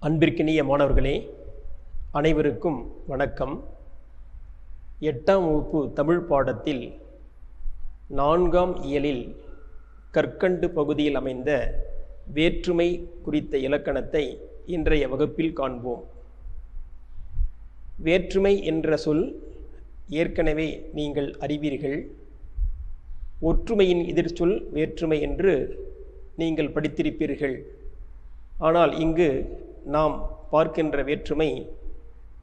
அன்பிற்கினிய மாணவர்களே, அனைவருக்கும் வணக்கம். 8ஆம் வகுப்பு தமிழ் பாடத்தில் 4ஆம் இயலில் கற்கண்டு பகுதியில் அமைந்த வேற்றுமை குறித்த இலக்கணத்தை இன்றைய வகுப்பில் காண்போம். வேற்றுமை என்ற சொல் ஏற்கனவே நீங்கள் அறிவீர்கள். ஒற்றுமையின் எதிர்ச்சொல் வேற்றுமை என்று நீங்கள் படித்திருப்பீர்கள். ஆனால் இங்கு நாம் பார்க்கின்ற வேற்றுமை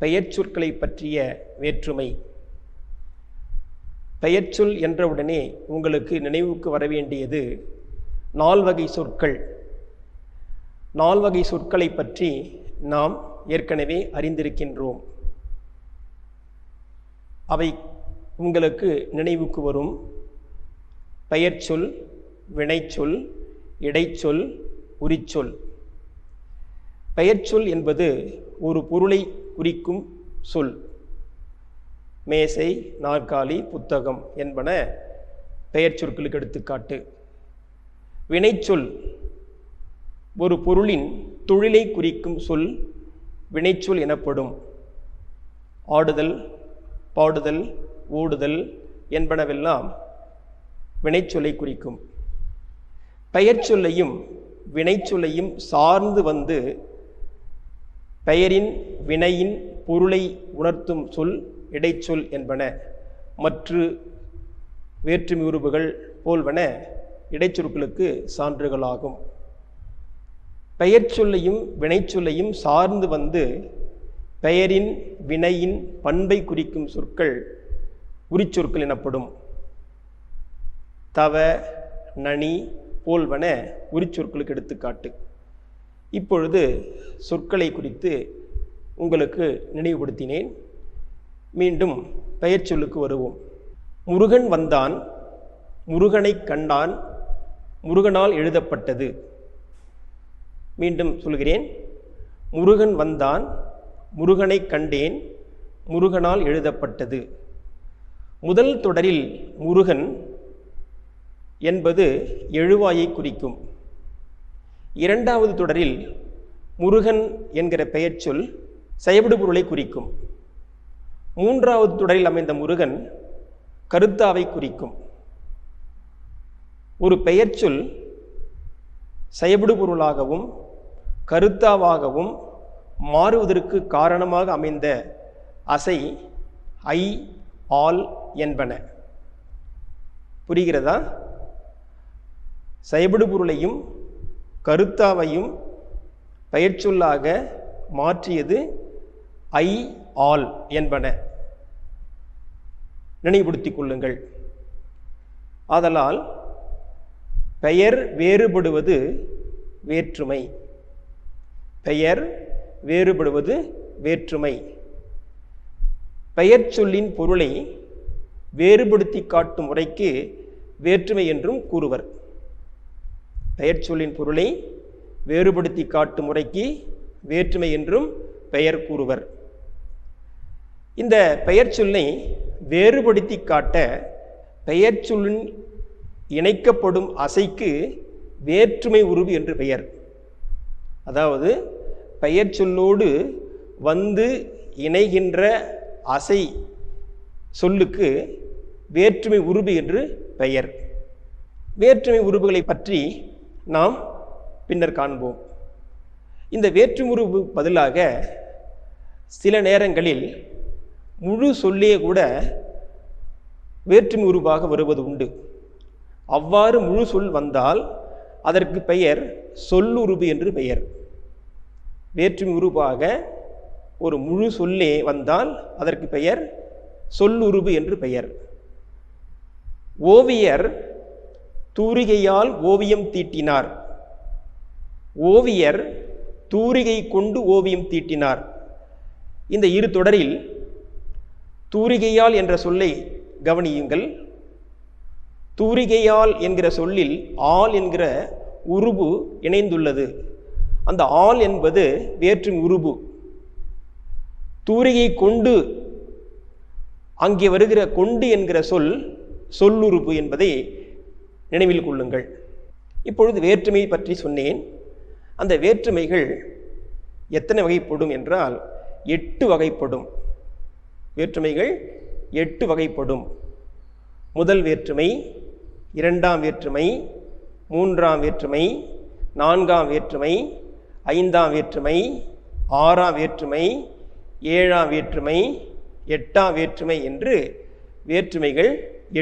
பெயர்ச்சொற்களை பற்றிய வேற்றுமை. பெயர்ச்சொல் என்றவுடனே உங்களுக்கு நினைவுக்கு வரவேண்டியது 4 வகை சொற்கள். 4 வகை சொற்களை பற்றி நாம் ஏற்கனவே அறிந்திருக்கின்றோம். அவை உங்களுக்கு நினைவுக்கு வரும்: பெயர்ச்சொல், வினைச்சொல், இடைச்சொல், உரிச்சொல். பெயர்ச்சொல் என்பது ஒரு பொருளை குறிக்கும் சொல். மேசை, நாற்காலி, புத்தகம் என்பன பெயர்ச்சொற்களுக்கு எடுத்துக்காட்டு. வினைச்சொல் ஒரு பொருளின் தொழிலை குறிக்கும் சொல் வினைச்சொல் எனப்படும். ஆடுதல், பாடுதல், ஓடுதல் என்பனவெல்லாம் வினைச்சொல்லை குறிக்கும். பெயர்ச்சொல்லையும் வினைச்சொல்லையும் சார்ந்து வந்து பெயரின் வினையின் பொருளை உணர்த்தும் சொல் இடைச்சொல் என்பன. மற்ற வேற்றுமை உருபுகள் போல்வன இடைச்சொற்களுக்கு சான்றுகளாகும். பெயர்ச்சொல்லையும் வினைச்சொல்லையும் சார்ந்து வந்து பெயரின் வினையின் பண்பை குறிக்கும் சொற்கள் உரிச்சொற்கள் எனப்படும். தவ, நனி போல்வன உரிச்சொற்களுக்கு எடுத்துக்காட்டு. இப்பொழுது சொற்களை குறித்து உங்களுக்கு நினைவுபடுத்தினேன். மீண்டும் பெயர்ச்சொல்லுக்கு வருவோம். முருகன் வந்தான், முருகனை கண்டான், முருகனால் எழுதப்பட்டது. மீண்டும் சொல்கிறேன். முருகன் வந்தான், முருகனை கண்டேன், முருகனால் எழுதப்பட்டது. முதல் தொடரில் முருகன் என்பது எழுவாயை குறிக்கும். இரண்டாவது தொடரில் முருகன் என்கிற பெயர்ச்சொல் செயபடு பொருளை குறிக்கும். மூன்றாவது தொடரில் அமைந்த முருகன் கருத்தாவை குறிக்கும். ஒரு பெயர்ச்சொல் செயபடு பொருளாகவும் கருத்தாவாகவும் மாறுவதற்கு காரணமாக அமைந்த அசை ஐ, ஆல் என்பன. புரிகிறதா? செயபடு பொருளையும் கருத்தாவையும் பெயர்ச்சொல்லாக மாற்றியது ஐ, ஆல் என்பன. நினைவுபடுத்திக் கொள்ளுங்கள். ஆதலால் பெயர் வேறுபடுவது வேற்றுமை. பெயர் வேறுபடுவது வேற்றுமை. பெயர்ச்சொல்லின் பொருளை வேறுபடுத்தி காட்டும் முறைக்கு வேற்றுமை என்றும் கூறுவர். பெயர்ச்சொல்லின் பொருளை வேறுபடுத்தி காட்டும் முறைக்கு வேற்றுமை என்றும் பெயர் கூறுவர். இந்த பெயர்ச்சொல்லை வேறுபடுத்தி காட்ட பெயர்ச்சொல்லின் இணைக்கப்படும் அசைக்கு வேற்றுமை உருவு என்று பெயர். அதாவது பெயர்ச்சொல்லோடு வந்து இணைகின்ற அசை சொல்லுக்கு வேற்றுமை உருவு என்று பெயர். வேற்றுமை உருவுகளை பற்றி நாம் பின்னர் காண்போம். இந்த வேற்றுமை உருவு பதிலாக சில நேரங்களில் முழு சொல்லே கூட வேற்றுமை உருவாக வருவது உண்டு. அவ்வாறு முழு சொல் வந்தால் அதற்கு பெயர் சொல்லுருவு என்று பெயர். வேற்றுமை உருவாக ஒரு முழு சொல்லே வந்தால் அதற்கு பெயர் சொல்லுருவு என்று பெயர். ஓவியர் தூரிகையால் ஓவியம் தீட்டினார். ஓவியர் தூரிகை கொண்டு ஓவியம் தீட்டினார். இந்த இரு தொடரில் தூரிகையால் என்ற சொல்லை கவனியுங்கள். தூரிகையால் என்கிற சொல்லில் ஆல் என்கிற உருபு இணைந்துள்ளது. அந்த ஆல் என்பது வேற்றுமை உருபு. தூரிகை கொண்டு அங்கே வருகிற கொண்டு என்கிற சொல் சொல்லுருபு என்பதை நினைவில் கொள்ளுங்கள். இப்பொழுது வேற்றுமை பற்றி சொன்னேன். அந்த வேற்றுமைகள் எத்தனை வகைப்படும் என்றால் 8 வகைப்படும். வேற்றுமைகள் 8 வகைப்படும். முதல் வேற்றுமை, இரண்டாம் வேற்றுமை, மூன்றாம் வேற்றுமை, நான்காம் வேற்றுமை, ஐந்தாம் வேற்றுமை, ஆறாம் வேற்றுமை, ஏழாம் வேற்றுமை, எட்டாம் வேற்றுமை என்று வேற்றுமைகள்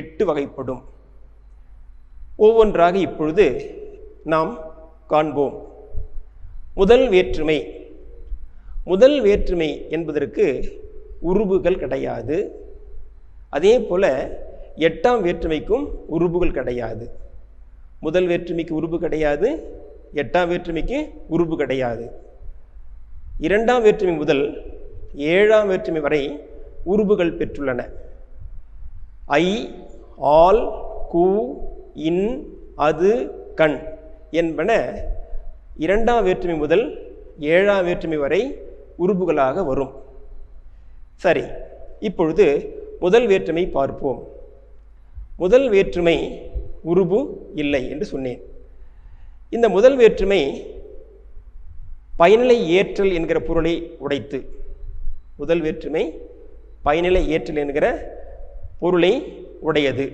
8 வகைப்படும். ஒவ்வொன்றாக இப்பொழுது நாம் காண்போம். முதல் வேற்றுமை. முதல் வேற்றுமை என்பதற்கு உருபுகள் கிடையாது. அதே போல எட்டாம் வேற்றுமைக்கும் உருபுகள் கிடையாது. முதல் வேற்றுமைக்கு உருபு கிடையாது, எட்டாம் வேற்றுமைக்கு உருபு கிடையாது. இரண்டாம் வேற்றுமை முதல் ஏழாம் வேற்றுமை வரை உருபுகள் பெற்றுள்ளன. ஐ, ஆல், கு, இன், அது, கண் என்பன இரண்டாம் வேற்றுமை முதல் ஏழாம் வேற்றுமை வரை உருபுகளாக வரும். சரி, இப்பொழுது முதல் வேற்றுமை பார்ப்போம். முதல் வேற்றுமை உருபு இல்லை என்று சொன்னேன். இந்த முதல் வேற்றுமை பயனிலை ஏற்றல் என்கிற பொருளை உடைத்து, முதல் வேற்றுமை பயனிலை ஏற்றல் என்கிற பொருளை உடையது.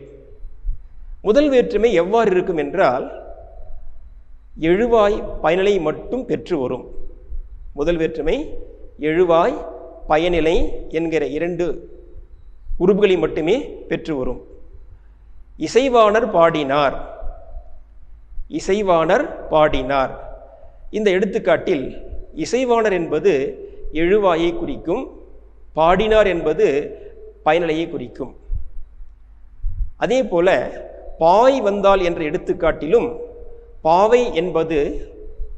முதல் வேற்றுமை எவ்வாறு இருக்கும் என்றால் எழுவாய் பயனிலை மட்டும் பெற்று வரும். முதல் வேற்றுமை எழுவாய் பயனிலை என்கிற 2 உருபுகளை மட்டுமே பெற்று வரும். இசைவாணர் பாடினார், இசைவாணர் பாடினார். இந்த எடுத்துக்காட்டில் இசைவாணர் என்பது எழுவாயை குறிக்கும், பாடினார் என்பது பயனிலையை குறிக்கும். அதே போல பாய் வந்தால் என்ற எடுத்துக்காட்டிலும் பாவை என்பது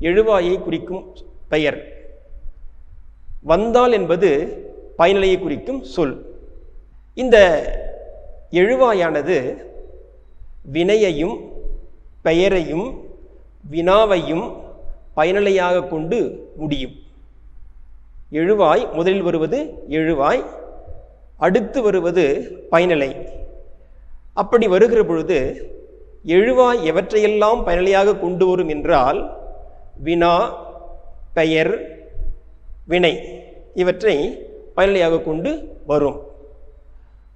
எழுவாயை குறிக்கும் பெயர், வந்தால் என்பது பயனிலையை குறிக்கும் சொல். இந்த எழுவாயானது வினையையும் பெயரையும் வினாவையும் பயனிலையாக கொண்டு முடியும். எழுவாய் முதலில் வருவது எழுவாய், அடுத்து வருவது பயனிலை. அப்படி வருகிற பொழுது எழுவாய் எவற்றையெல்லாம் பயனிலையாக கொண்டு வரும் என்றால் வினா, பெயர், வினை இவற்றை பயனிலையாக கொண்டு வரும்.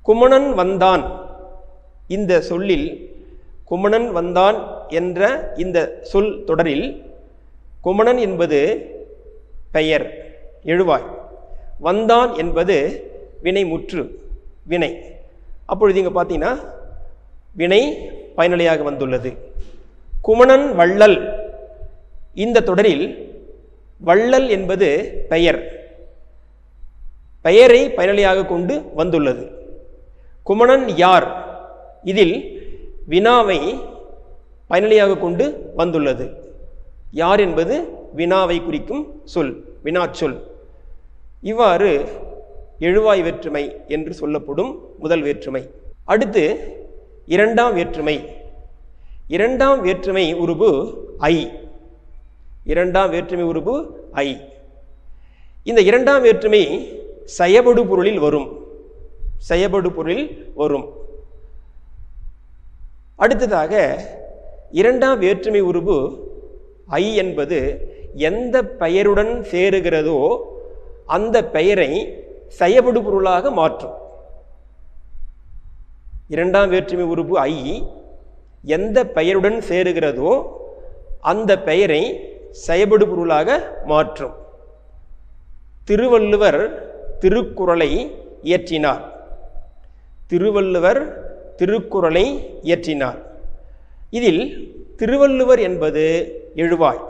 குமணன் வந்தான், இந்த சொல்லில் குமணன் வந்தான் என்ற இந்த சொல் தொடரில் குமணன் என்பது பெயர் எழுவாய், வந்தான் என்பது வினை முற்று வினை. அப்பொழுது இங்கே பார்த்தீங்கன்னா வினை பயனிலையாக வந்துள்ளது. குமணன் வள்ளல், இந்த தொடரில் வள்ளல் என்பது பெயர், பெயரை பயனிலையாக கொண்டு வந்துள்ளது. குமணன் யார், இதில் வினாவை பயனிலையாக கொண்டு வந்துள்ளது. யார் என்பது வினாவை குறிக்கும் சொல், வினாச்சொல். இவ்வாறு எழுவாய் வேற்றுமை என்று சொல்லப்படும் முதல் வேற்றுமை. அடுத்து இரண்டாம் வேற்றுமை. இரண்டாம் வேற்றுமை உருபு ஐ. இரண்டாம் வேற்றுமை உருபு ஐ. இந்த இரண்டாம் வேற்றுமை செயபடு பொருளில் வரும், செயபடு பொருளில் வரும். அடுத்ததாக இரண்டாம் வேற்றுமை உருபு ஐ என்பது எந்த பெயருடன் சேருகிறதோ அந்த பெயரை செயபடு பொருளாக மாற்றும். இரண்டாம் வேற்றுமை உருபு ஐ எந்த பெயருடன் சேருகிறதோ அந்த பெயரை செயபடு பொருளாக மாற்றும். திருவள்ளுவர் திருக்குறளை இயற்றினார். திருவள்ளுவர் திருக்குறளை இயற்றினார். இதில் திருவள்ளுவர் என்பது எழுவாய்,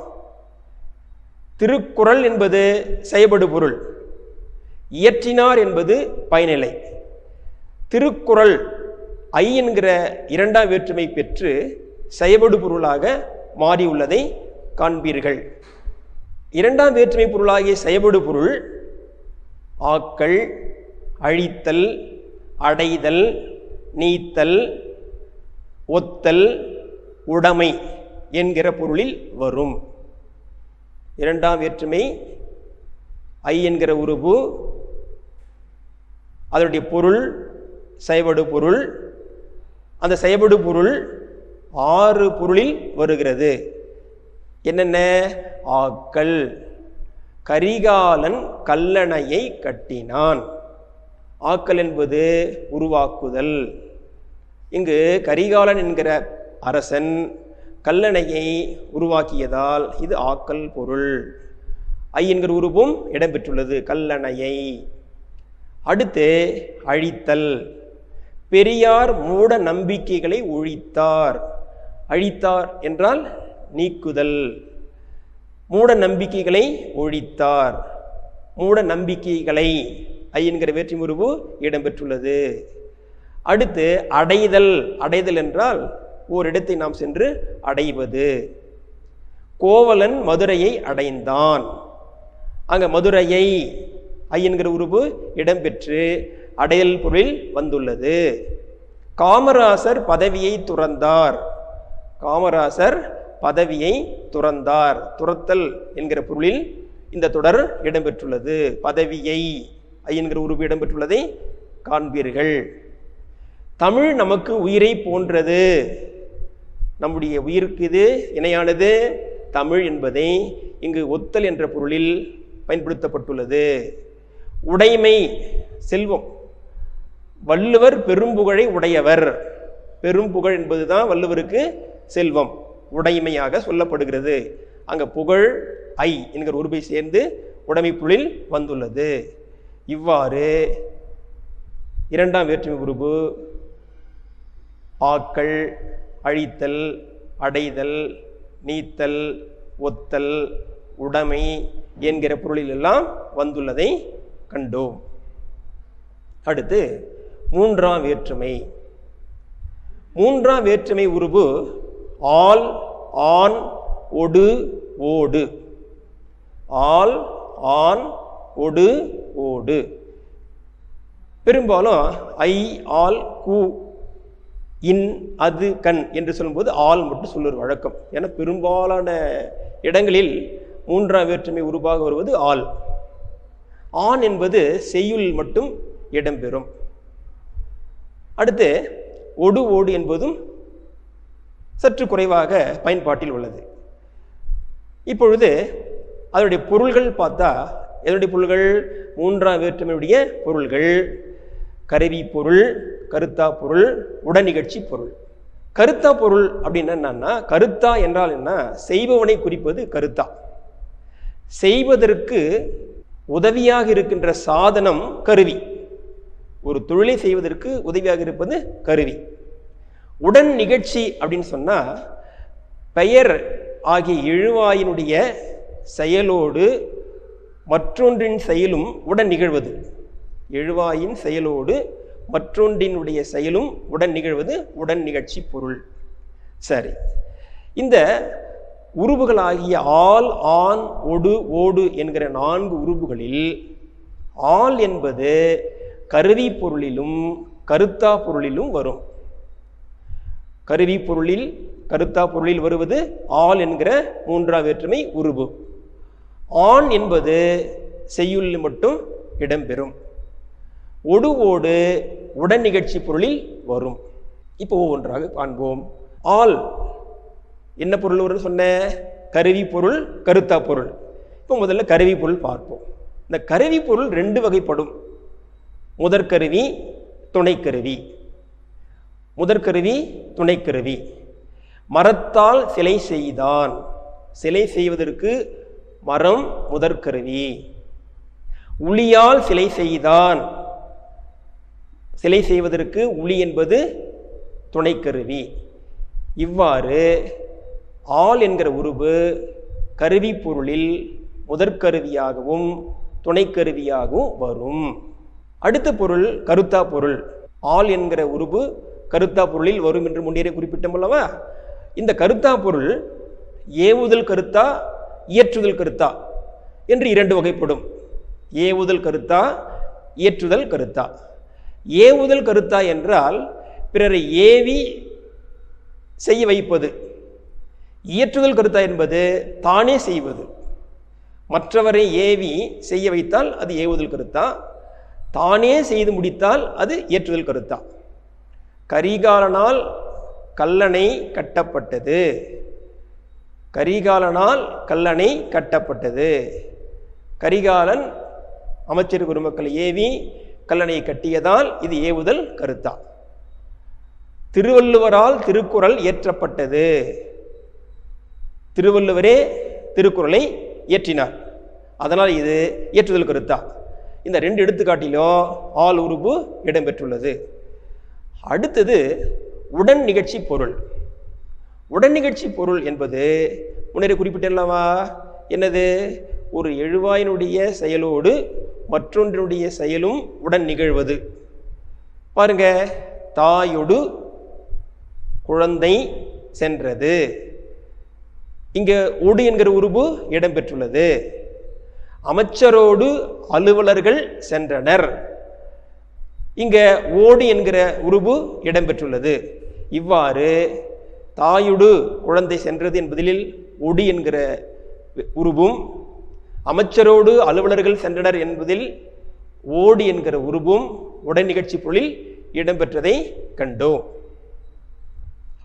திருக்குறள் என்பது செயபடு பொருள், இயற்றினார் என்பது பயனிலை. திருக்குறள் ஐ என்கிற இரண்டாம் வேற்றுமை பெற்று செயபடு பொருளாக மாறியுள்ளதை காண்பீர்கள். இரண்டாம் வேற்றுமை பொருளாகிய செயபடு பொருள் ஆக்கல், அழித்தல், அடைதல், நீத்தல், ஒத்தல், உடைமை என்கிற பொருளில் வரும். இரண்டாம் வேற்றுமை ஐ என்கிற உருபு, அதனுடைய பொருள் செயபடு பொருள். அந்த செயபடு பொருள் 6 பொருளில் வருகிறது. என்னென்ன? ஆக்கல், கரிகாலன் கல்லணையை கட்டினான். ஆக்கல் என்பது உருவாக்குதல். இங்கு கரிகாலன் என்கிற அரசன் கல்லணையை உருவாக்கியதால் இது ஆக்கல் பொருள். ஐ என்கிற உருவும் இடம்பெற்றுள்ளது, கல்லணையை. அடுத்து அழித்தல். பெரியார் மூட நம்பிக்கைகளை ஒழித்தார். அழித்தார் என்றால் நீக்குதல். மூட நம்பிக்கைகளை ஒழித்தார். மூட நம்பிக்கைகளை ஐ என்கிற வேற்றுமை உருவு இடம்பெற்றுள்ளது. அடுத்து அடைதல். அடைதல் என்றால் ஓரிடத்தை நாம் சென்று அடைவது. கோவலன் மதுரையை அடைந்தான். அங்க மதுரையை ஐ என்கிற உருவு இடம்பெற்று அடையல் பொருளில் வந்துள்ளது. காமராசர் பதவியை துறந்தார். காமராசர் பதவியை துறந்தார். துறத்தல் என்கிற பொருளில் இந்த தொடர் இடம்பெற்றுள்ளது. பதவியை ஐ என்கிற உருவு இடம்பெற்றுள்ளதை காண்பீர்கள். தமிழ் நமக்கு உயிரை போன்றது. நம்முடைய உயிருக்கு இது இணையானது தமிழ் என்பதை இங்கு ஒத்தல் என்ற பொருளில் பயன்படுத்தப்பட்டுள்ளது. உடைமை, செல்வம். வள்ளுவர் பெரும்புகழை உடையவர். பெரும்புகழ் என்பதுதான் வள்ளுவருக்கு செல்வம், உடைமையாக சொல்லப்படுகிறது. அங்க புகழ் ஐ என்கிற உருவை சேர்ந்து உடைமை பொருளில் வந்துள்ளது. இவ்வாறு இரண்டாம் வேற்றுமை உருவு ஆக்கல், அழித்தல், அடைதல், நீத்தல், ஒத்தல், உடைமை என்கிற பொருளில் எல்லாம் வந்துள்ளதை கண்டோம். அடுத்து மூன்றாம் வேற்றுமை. மூன்றாம் வேற்றுமை உருவு ஆல், ஆன், ஒடு, ஓடு. ஆல், ஆன், ஒடு, ஓடு. பெரும்பாலும் ஐ, ஆல், கு, இன், அது, கண் என்று சொல்லும்போது ஆல் மட்டும் சொல்லுற வழக்கம். ஏன்னா பெரும்பாலான இடங்களில் மூன்றாம் வேற்றுமை உருவாக வருவது ஆல். ஆன் என்பது செய்யுள் மட்டும் இடம்பெறும். அடுத்து ஒடு, ஓடு என்பதும் சற்று குறைவாக பயன்பாட்டில் உள்ளது. இப்பொழுது அதனுடைய பொருள்கள் பார்த்தா, எதனுடைய பொருள்கள்? மூன்றாம் வேற்றுமையுடைய பொருள்கள். கருவி பொருள், கருத்தா பொருள், உடனிகழ்ச்சி பொருள். கருத்தா பொருள் அப்படின்னு என்னன்னா, கருத்தா என்றால் என்ன? செய்பவனை குறிப்பது கருத்தா. செய்வதற்கு உதவியாக இருக்கின்ற சாதனம் கருவி. ஒரு தொழிலை செய்வதற்கு உதவியாக இருப்பது கருவி. உடன் நிகழ்ச்சி அப்படின்னு சொன்னா, பெயர் ஆகிய எழுவாயினுடைய செயலோடு மற்றொன்றின் செயலும் உடன் நிகழ்வது. எழுவாயின் செயலோடு மற்றொன்றினுடைய செயலும் உடன் நிகழ்வது உடன் நிகழ்ச்சி பொருள். சரி, இந்த உருவுகளாகிய ஆல், ஆன், ஒடு, ஓடு என்கிற 4 உருவுகளில் ஆல் என்பது கருவி பொருளிலும் கருத்தா பொருளிலும் வரும். கருவி பொருளில் கருத்தா பொருளில் வருவது ஆல் என்கிற மூன்றாம் வேற்றுமை உருவு. ஆன் என்பது செய்யுளில் மட்டும் இடம்பெறும். ஒடு, ஓடு உடன் நிகழ்ச்சி பொருளில் வரும். இப்போ ஒவ்வொன்றாக காண்போம். ஆல் என்ன பொருள் வரும்னு சொன்ன? கருவி பொருள், கருத்தா பொருள். இப்போ முதல்ல கருவி பொருள் பார்ப்போம். இந்த கருவி பொருள் 2 வகைப்படும். முதற்கருவி, துணைக்கருவி. முதற்கருவி, துணைக்கருவி. மரத்தால் சிலை செய்தான். சிலை செய்வதற்கு மரம் முதற்கருவி. உளியால் சிலை செய்தான். சிலை செய்வதற்கு உளி என்பது துணைக்கருவி. இவ்வாறு ஆல் என்கிற உருவு கருவி பொருளில் முதற்கருவியாகவும் துணைக்கருவியாகவும் வரும். அடுத்த பொருள் கருத்தா பொருள். ஆல் என்கிற உருவு கருத்தா பொருளில் வரும் என்று முன்னேறி குறிப்பிட்டோம் அல்லவா? இந்த கருத்தா பொருள் ஏவுதல் கருத்தா, இயற்றுதல் கருத்தா என்று 2 வகைப்படும். ஏவுதல் கருத்தா, இயற்றுதல் கருத்தா. ஏவுதல் கருத்தா என்றால் பிறரை ஏவி செய்ய வைப்பது. இயற்றுதல் கருத்தா என்பது தானே செய்வது. மற்றவரை ஏவி செய்ய வைத்தால் அது ஏவுதல் கருத்தா, தானே செய்து முடித்தால் அது இயற்றுதல் கருத்தா. கரிகாலனால் கல்லணை கட்டப்பட்டது. கரிகாலனால் கல்லணை கட்டப்பட்டது. கரிகாலன் அமைச்சர் பெருமக்களை ஏவி கல்லணையை கட்டியதால் இது ஏவுதல் கருத்தா. திருவள்ளுவரால் திருக்குறள் இயற்றப்பட்டது. திருவள்ளுவரே திருக்குறளை இயற்றினார், அதனால் இது இயற்றுதல் கருத்தா. இந்த ரெண்டு எடுத்துக்காட்டிலும் ஆள் உருபு இடம்பெற்றுள்ளது. அடுத்தது உடன் நிகழ்ச்சி பொருள். உடன் நிகழ்ச்சி பொருள் என்பது முன்னரே குறிப்பிட்டல்லவா, என்னது? ஒரு எழுவாயினுடைய செயலோடு மற்றொன்றினுடைய செயலும் உடன் நிகழ்வது. பாருங்க, தாயொடு குழந்தை சென்றது. இங்க ஒடு என்கிற உருபு இடம்பெற்றுள்ளது. அமைச்சரோடு அலுவலர்கள் சென்றனர். இங்க ஓடு என்கிற உருபு இடம்பெற்றுள்ளது. இவ்வாறு தாயுடு குழந்தை சென்றது என்பதில் ஒடு என்கிற உருபும், அமைச்சரோடு அலுவலர்கள் சென்றனர் என்பதில் ஓடு என்கிற உருபும் உடன் நிகழ்ச்சி பொருளில் இடம்பெற்றதை கண்டோம்.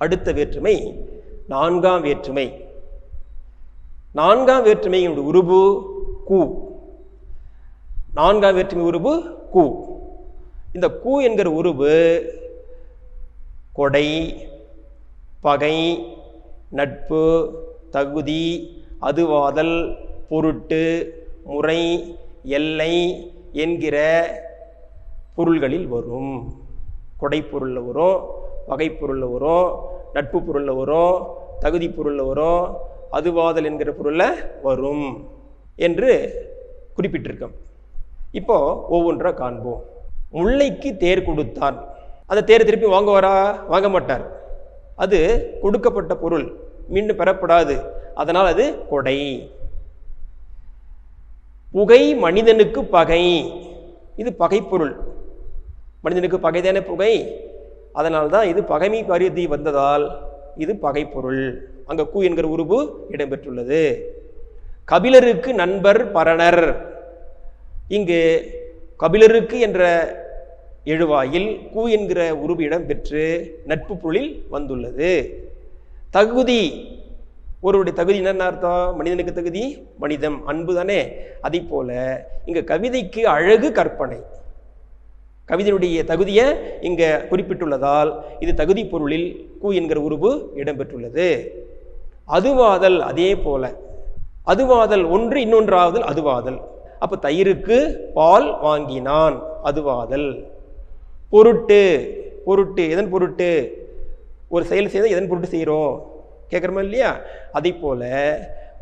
அடுத்த வேற்றுமை நான்காம் வேற்றுமை. நான்காம் வேற்றுமையினுடைய உருபு கூ. நான்காம் வேற்றுமை உருபு கூ. இந்த கூ என்கிற உருபு கொடை, பகை, நட்பு, தகுதி, அதுவாதல், பொருட்டு, முறை, எல்லை என்கிற பொருள்களில் வரும். கொடை பொருளில் வரும், பகை பொருளில் வரும், நட்பு பொருளில் வரும், தகுதி பொருளில் வரும், அதுவாதல் என்கிற பொருளில் வரும் என்று குறிப்பிட்டிருக்கோம். இப்போ ஒவ்வொன்றா காண்போம். முல்லைக்கு தேர் கொடுத்தான். அந்த தேரை திருப்பி வாங்குவாரா? வாங்க மாட்டார். அது கொடுக்கப்பட்ட பொருள், மீண்டும் பெறப்படாது. அதனால் அது கொடை. புகை மனிதனுக்கு பகை. இது பகை பொருள். மனிதனுக்கு பகைதானே புகை. அதனால்தான் இது பகைமை காரியத்தை வந்ததால் இது பகை பொருள். அங்க கூ என்கிற உருபு இடம்பெற்றுள்ளது. கபிலருக்கு நண்பர் பரணர். இங்கு கபிலருக்கு என்ற எழுவாயில் கூ என்கிற உருபு இடம்பெற்று நட்பு பொருளில் வந்துள்ளது. தகுதி, ஒருவருடைய தகுதி என்ன அர்த்தம்? மனிதனுக்கு தகுதி மனிதம், அன்பு தானே. அதை போல இங்க கவிதைக்கு அழகு கற்பனை. கவிதையுடைய தகுதியை இங்க குறிப்பிட்டுள்ளதால் இது தகுதி பொருளில் கூ என்கிற உருபு இடம்பெற்றுள்ளது. அதுவாதல், அதே போல அதுவாதல் ஒன்று இன்னொன்றாவதல் அதுவாதல். அப்ப தயிருக்கு பால் வாங்கினான், அதுவாதல். பொருட்டு, பொருட்டு எதன் பொருட்டு? ஒரு செயல் செய்த எதன் பொருட்டு செய்கிறோம் கேட்குறோமா இல்லையா? அதை போல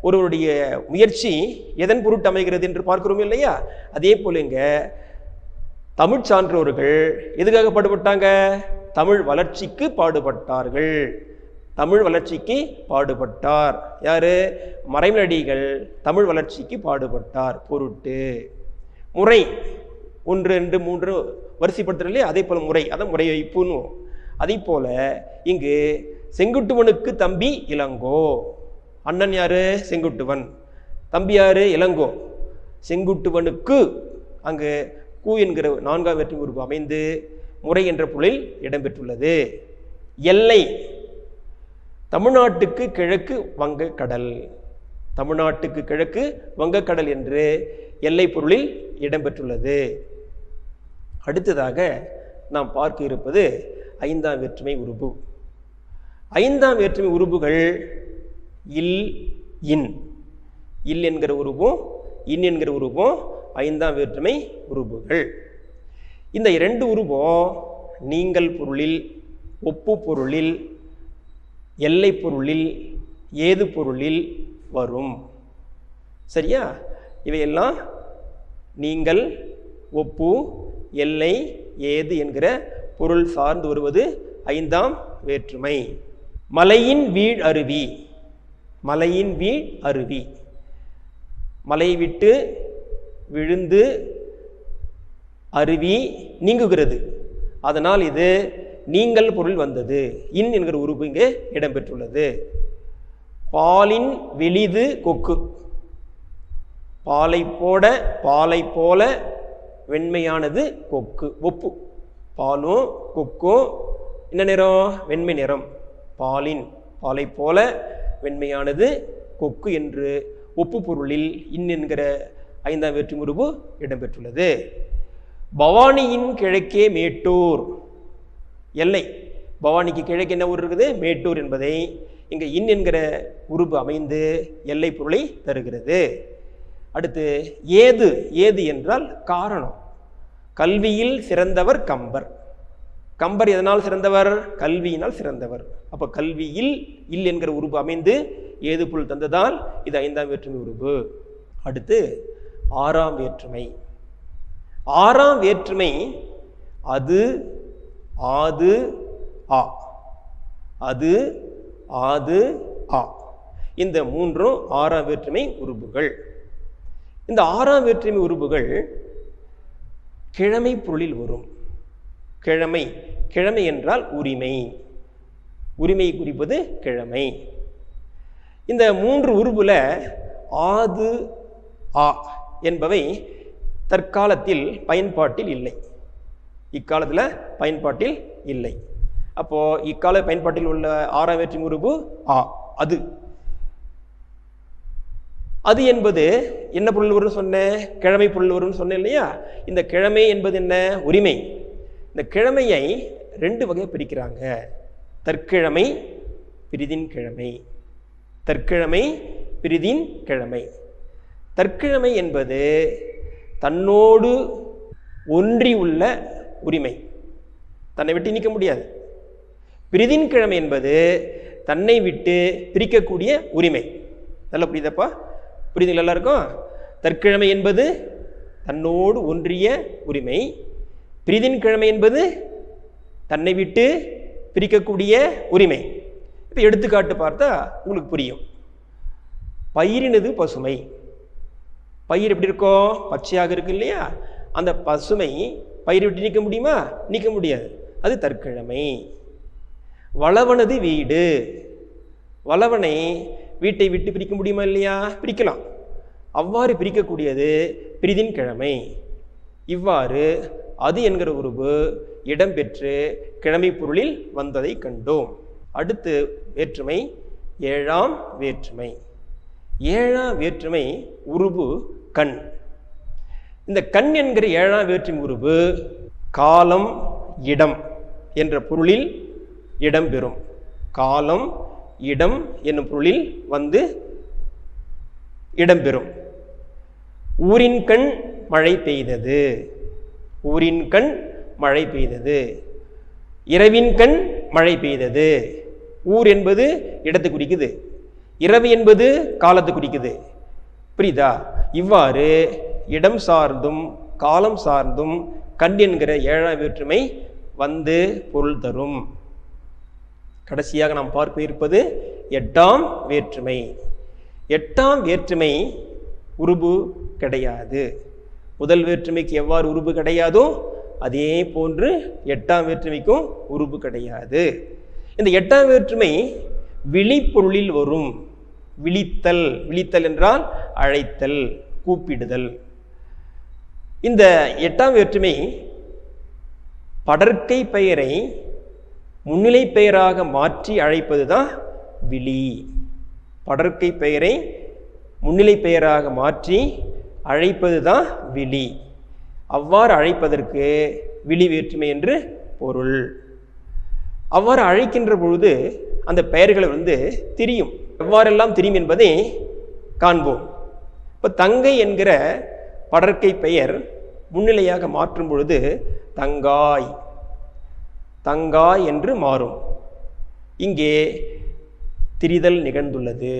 ஒருவருடைய முயற்சி எதன் பொருட்டு அமைகிறது என்று பார்க்கிறோம் இல்லையா? அதே போல இங்க தமிழ் சான்றோர்கள் எதுக்காக பாடுபட்டாங்க? தமிழ் வளர்ச்சிக்கு பாடுபட்டார்கள். தமிழ் வளர்ச்சிக்கு பாடுபட்டார் யாரு? மறைமலடிகள் தமிழ் வளர்ச்சிக்கு பாடுபட்டார். பொருட்டு. முறை 1 2 3 வரிசைப்படுத்துறதுலே அதே போல முறை, அதான் முறை வைப்புன்னு. அதே போல இங்கு செங்குட்டுவனுக்கு தம்பி இளங்கோ. அண்ணன் யாரு? செங்குட்டுவன். தம்பி யாரு? இளங்கோ. செங்குட்டுவனுக்கு அங்கு கூ என்கிற நான்காம் வேற்றுமை உருவு அமைந்து முறை என்ற பொருளில் இடம்பெற்றுள்ளது. எல்லை, தமிழ்நாட்டுக்கு கிழக்கு வங்கக்கடல். தமிழ்நாட்டுக்கு கிழக்கு வங்கக்கடல் என்று எல்லை பொருளில் இடம்பெற்றுள்ளது. அடுத்ததாக நாம் பார்க்க இருப்பது ஐந்தாம் வேற்றுமை உருபு. ஐந்தாம் வேற்றுமை உருபுகள் இல், இன். இல் என்கிற உருவும் இன் என்கிற உருவும் ஐந்தாம் வேற்றுமை உருபுகள். இந்த இரண்டு உருவும் நீங்கள் பொருளில், ஒப்பு பொருளில், எல்லை பொருளில், ஏது பொருளில் வரும். சரியா? இவையெல்லாம் நீங்கள், ஒப்பு, எல்லை, ஏது என்கிற பொருள் சார்ந்து வருவது ஐந்தாம் வேற்றுமை. மலையின் வீழ் அருவி. மலையின் வீழ் அருவி, மலை விட்டு விழுந்து அருவி நீங்குகிறது. அதனால் இது நீங்கள் பொருள் வந்தது. இன் என்கிற உருவு இங்கே இடம்பெற்றுள்ளது. பாலின் வெளிது கொக்கு. பாலை போல வெண்மையானது கொக்கு. ஒப்பு. பாலும் கொக்கும் என்ன நிறம்? வெண்மை நிறம். பாலின், பாலை போல வெண்மையானது கொக்கு என்று ஒப்பு பொருளில் இன் என்கிற ஐந்தாம் வேற்றுமை உருபு இடம்பெற்றுள்ளது. பவானியின் கிழக்கே மேட்டூர், எல்லை பவானிக்கு கிழக்கு என்ன ஊர் இருக்குது? மேட்டூர் என்பதை இங்கே இன் என்கிற உருபு அமைந்து எல்லை பொருளை தருகிறது. அடுத்து ஏது, ஏது என்றால் காரணம். கல்வியில் சிறந்தவர் கம்பர். கம்பர் எதனால் சிறந்தவர்? கல்வியினால் சிறந்தவர். அப்போ கல்வியில் இல் என்கிற உருபு அமைந்து ஏது பொருள் தந்ததால் இது ஐந்தாம் வேற்றுமை உருபு. அடுத்து ஆறாம் வேற்றுமை. ஆறாம் வேற்றுமை அது, ஆது, ஆ. அது, ஆது, ஆ. இந்த மூன்றும் ஆறாம் வேற்றுமை உருபுகள். இந்த ஆறாம் வேற்றுமை உருபுகள் கிழமை பொருளில் வரும். கிழமை, கிழமை என்றால் உரிமை, உரிமையை குறிப்பது கிழமை. இந்த மூன்று உருபுல ஆது, ஆ என்பவை தற்காலத்தில் பயன்பாட்டில் இல்லை, இக்காலத்தில் பயன்பாட்டில் இல்லை. அப்போ இக்கால பயன்பாட்டில் உள்ள ஆறாம் வேற்றுமை உருபு ஆ, அது. அது என்பது என்ன பொருள் வரும்னு சொன்னேன்? கிழமை பொருள் வரும்னு சொன்னேன் இல்லையா? இந்த கிழமை என்பது என்ன? உரிமை. இந்த கிழமையை ரெண்டு வகையை பிரிக்கிறாங்க. தற்கிழமை, பிரிதின் கிழமை. தற்கிழமை, பிரிதின் கிழமை. தற்கிழமை என்பது தன்னோடு ஒன்றி உள்ள உரிமை, தன்னை விட்டு நீக்க முடியாது. பிரிதின் கிழமை என்பது தன்னை விட்டு பிரிக்கக்கூடிய உரிமை. நல்லா புரியுதப்பா? புரியுதுங்களா எல்லாருக்கும்? தற்கிழமை என்பது தன்னோடு ஒன்றிய உரிமை. பிரிதின் கிழமை என்பது தன்னை விட்டு பிரிக்கக்கூடிய உரிமை. இப்போ எடுத்துக்காட்டு பார்த்தா உங்களுக்கு புரியும். பயிரினது பசுமை. பயிர் எப்படி இருக்கும்? பச்சையாக இருக்கு இல்லையா? அந்த பசுமை பயிரை விட்டு நீக்க முடியுமா? நீக்க முடியாது, அது தற்கிழமை. வளவனது வீடு. வளவனை வீட்டை விட்டு பிரிக்க முடியுமா இல்லையா? பிரிக்கலாம். அவ்வாறு பிரிக்கக்கூடியது பிரிதின் கிழமை. இவ்வாறு அது என்கிற உருபு இடம்பெற்று கிழமை பொருளில் வந்ததை கண்டோம். அடுத்து வேற்றுமை ஏழாம் வேற்றுமை. ஏழாம் வேற்றுமை உருபு கண். இந்த கண் என்கிற ஏழாம் வேற்றுமை உருபு காலம், இடம் என்ற பொருளில் இடம்பெறும். காலம், இடம் என்னும் பொருளில் வந்து இடம்பெறும். ஊரின் கண் மழை பெய்தது. ஊரின் கண் மழை பெய்தது. இரவின் கண் மழை பெய்தது. ஊர் என்பது இடத்தை குறிக்குது, இரவு என்பது காலத்தை குறிக்குது. புரியுதா? இவ்வாறு இடம் சார்ந்தும் காலம் சார்ந்தும் கண் என்கிற ஏழாம் வேற்றுமை வந்து பொருள் தரும். கடைசியாக நாம் பார்க்க இருப்பது எட்டாம் வேற்றுமை. எட்டாம் வேற்றுமை உருபு கிடையாது. முதல் வேற்றுமைக்கு எவ்வாறு உருபு கிடையாதோ அதே போன்று எட்டாம் வேற்றுமைக்கும் உருபு கிடையாது. இந்த எட்டாம் வேற்றுமை விழிப்பொருளில் வரும். விழித்தல், விழித்தல் என்றால் அழைத்தல், கூப்பிடுதல். இந்த எட்டாம் வேற்றுமை படற்கை பெயரை முன்னிலை பெயராக மாற்றி அழைப்பது தான் விழி. படற்கை பெயரை முன்னிலை பெயராக மாற்றி அழைப்பது தான் விழி. அவ்வாறு அழைப்பதற்கு விழி வேற்றுமை என்று பொருள். அவ்வாறு அழைக்கின்ற பொழுது அந்த பெயர்களை திரியும். எவ்வாறெல்லாம் திரியும் என்பதை காண்போம். இப்போ தங்கை என்கிற படற்கை பெயர் முன்னிலையாக மாற்றும் பொழுது தங்காய், தங்காய் என்று மாறும். இங்கே திரிதல் நிகழ்ந்துள்ளது.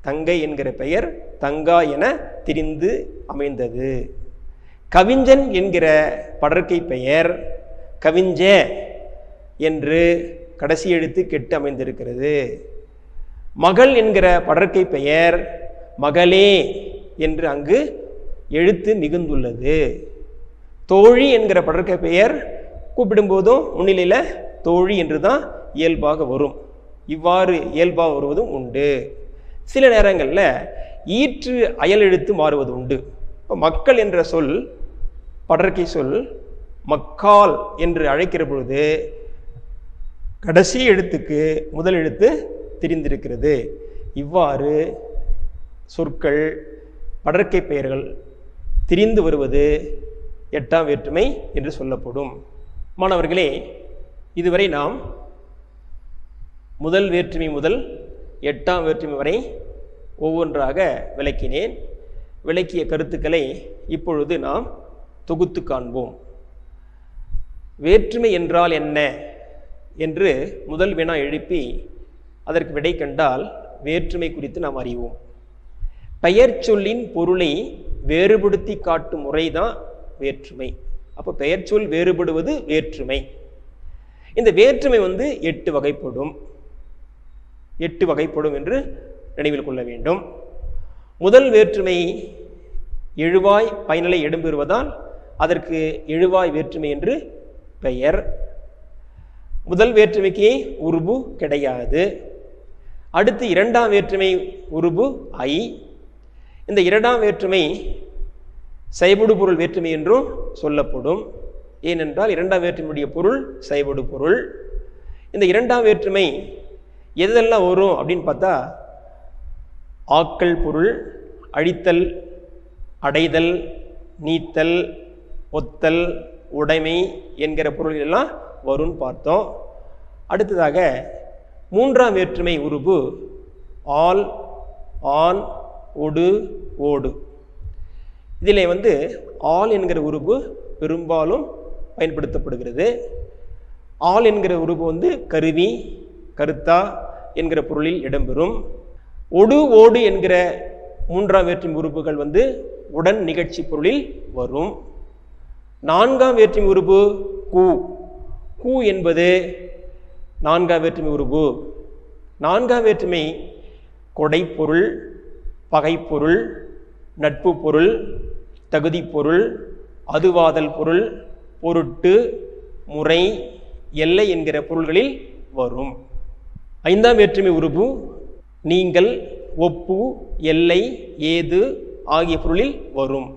தங்கை என்கிற பெயர் தங்காய் என திரிந்து அமைந்தது. கவிஞ்சன் என்கிற படற்கை பெயர் கவிஞ்ச என்று கடைசி எழுத்து கெட்டு அமைந்திருக்கிறது. மகள் என்கிற படற்கை பெயர் மகளே என்று அங்கு எழுத்து மிகுந்துள்ளது. தோழி என்கிற படற்கை பெயர் கூப்பிடும்போதும் முன்னிலையில் தோழி என்று தான் இயல்பாக வரும். இவ்வாறு இயல்பாக வருவதும் உண்டு. சில நேரங்களில் ஈற்று அயல் எழுத்து மாறுவது உண்டு. இப்போ மக்கள் என்ற சொல், படற்கை சொல் மக்கால் என்று அழைக்கிற பொழுது கடைசி எழுத்துக்கு முதல் எழுத்து தெரிந்திருக்கிறது. இவ்வாறு சொற்கள், படற்கை பெயர்கள் திரிந்து வருவது எட்டாம் வேற்றுமை என்று சொல்லப்படும். மாணவர்களே, இதுவரை நாம் முதல் வேற்றுமை முதல் எட்டாம் வேற்றுமை வரை ஒவ்வொன்றாக விளக்கினேன். விளக்கிய கருத்துக்களை இப்பொழுது நாம் தொகுத்து காண்போம். வேற்றுமை என்றால் என்ன என்று முதல் வினா எழுப்பி அதற்கு விடை கண்டால் வேற்றுமை குறித்து நாம் அறிவோம். பெயர் சொல்லின் பொருளை வேறுபடுத்தி காட்டும் முறைதான் வேற்றுமை. அப்போ பெயர் சொல் வேறுபடுவது வேற்றுமை. இந்த வேற்றுமை 8 வகைப்படும். 8 வகைப்படும் என்று நினைவில் கொள்ள வேண்டும். முதல் வேற்றுமை எழுவாய் பயனிலை இடம்பெறுவதால் அதற்கு எழுவாய் வேற்றுமை என்று பெயர். முதல் வேற்றுமைக்கு உருபு கிடையாது. அடுத்து இரண்டாம் வேற்றுமை உருபு ஐ. இந்த இரண்டாம் வேற்றுமை சைபடு பொருள் வேற்றுமை என்றும் சொல்லப்படும். ஏனென்றால் இரண்டாம் வேற்றுமையுடைய பொருள் சைபடு பொருள். இந்த இரண்டாம் வேற்றுமை எதெல்லாம் வரும் அப்படின்னு பார்த்தா, ஆக்கல் பொருள், அழித்தல், அடைதல், நீத்தல், ஒத்தல், உடைமை என்கிற பொருள் எல்லாம் வரும்னு பார்த்தோம். அடுத்ததாக மூன்றாம் வேற்றுமை உருபு ஆல், ஆன், ஒடு, ஓடு. இதில் ஆல் என்கிற உருபு பெரும்பாலும் பயன்படுத்தப்படுகிறது. ஆல் என்கிற உருபு கருவி, கருத்தா என்கிற பொருளில் இடம்பெறும். ஒடு, ஓடு என்கிற மூன்றாம் வேற்றுமை உறுப்புகள் உடன் நிகழ்ச்சி பொருளில் வரும். நான்காம் வேற்றுமை உறுப்பு கூ. கூ என்பது நான்காம் வேற்றுமை உறுப்பு. நான்காம் வேற்றுமை கொடைப்பொருள், பகைப்பொருள், நட்பு பொருள், தகுதி பொருள், அதுவாதல் பொருள், பொருட்டு, முறை, எல்லை என்கிற பொருள்களில் வரும். ஐந்தாம் வேற்றுமை உறுப்பு நீங்கள், ஒப்பு, எல்லை, ஏது ஆகிய பொருளில் வரும்.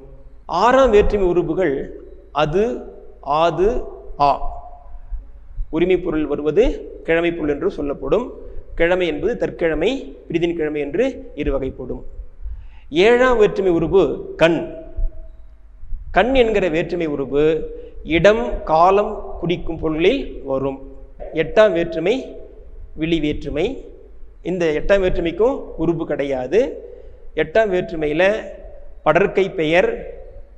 ஆறாம் வேற்றுமை உறுப்புகள் அது, ஆது, ஆ. உரிமை பொருள் வருவது கிழமை பொருள் என்று சொல்லப்படும். கிழமை என்பது தற்கிழமை, பிரிதின் கிழமை என்று இரு வகைப்படும். ஏழாம் வேற்றுமை உறுப்பு கண். கண் என்கிற வேற்றுமை உறுப்பு இடம், காலம் குறிக்கும் பொருளில் வரும். எட்டாம் வேற்றுமை விழி வேற்றுமை. இந்த எட்டாம் வேற்றுமைக்கும் உறுப்பு கிடையாது. எட்டாம் வேற்றுமையில் படற்கை பெயர்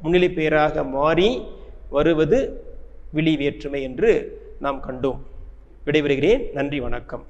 முன்னிலை பெயராக மாறி வருவது விழி வேற்றுமை என்று நாம் கண்டோம். விடைபெறுகிறேன். நன்றி, வணக்கம்.